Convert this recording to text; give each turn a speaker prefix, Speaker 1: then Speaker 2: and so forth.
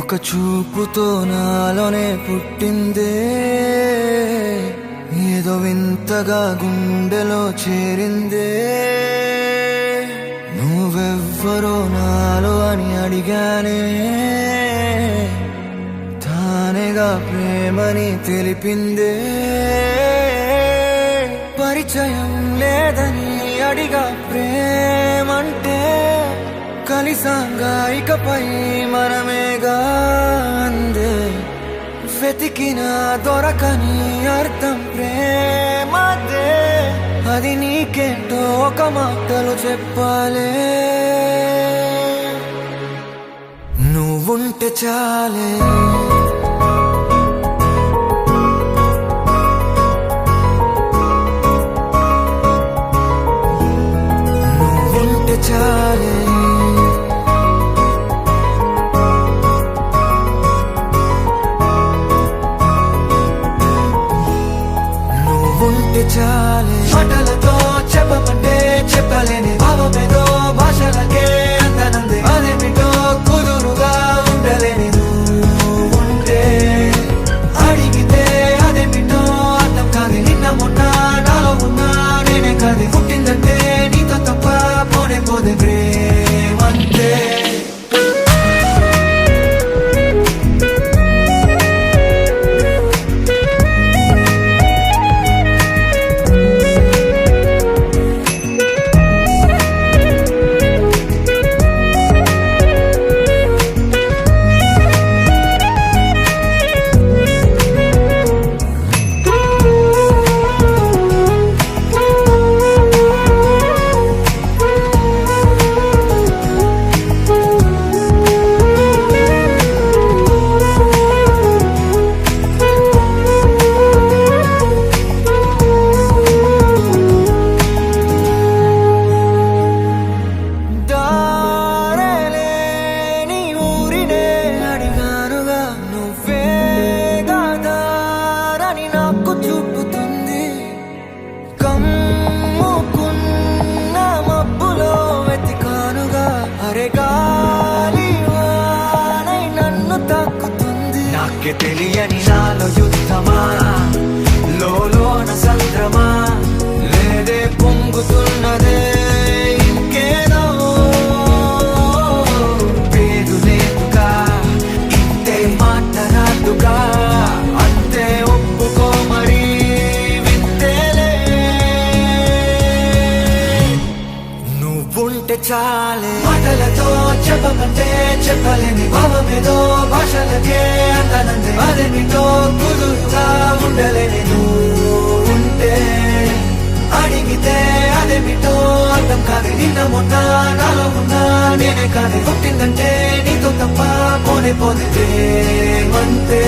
Speaker 1: ఒక చూపుతో నాలోనే పుట్టిందే, ఏదో వింతగా గుండెలో చేరిందే. నువ్వెవ్వరో నాలో అని అడిగానే, తానేగా ప్రేమని తెలిపిందే. పరిచయం లేదని అడిగా ప్రేమంటే, కలిసాంగా ఇకపై మనమేగా అందే. వెతికిన దొరకని అర్థం ప్రేమదే, అది నీకేంటో ఒక మాటలు చెప్పాలే. నువ్వుంటే చాలే, నువ్వుంటే చాలే. నువ్వుంటే చాలే, మాటలతో చెప్పమంటే చెప్పలేని భావమేదో భాషలకే అందనందే. అదేమిటో కుదురుగా ఉండలేని నువ్వుంటే, అడిగితే అదేమిటో అర్థం కాదు. నిన్న మొన్న నాలో ఉన్నా నేనే కాదు. పుట్టిందంటే నీతో తప్ప పోనే పోదే ప్రేమంతే. నాకే తెలియని నాలో యుద్ధమా, లోన సంద్రమా, లేదే పొంగుతున్నదే ఇంకేదో. పేరు లేదుగా, ఇంతే మాట్లాడుగా, అంతే ఒప్పుకో మరి వింతేలే. నువ్వుంటే చాలే, మాటలతో చెప్పమంటే చెప్పలేని భావమేదో భాషలకే అందనందే. అదేమిటో కుదురుగా ఉండలేని నువ్వుంటే, అడిగితే అదేమిటో అర్థం కాదు. నిన్న మొన్న నాలో ఉన్నా నేనే కాదు. పుట్టిందంటే నీతో తప్ప పోనే పోదే ప్రేమంతే.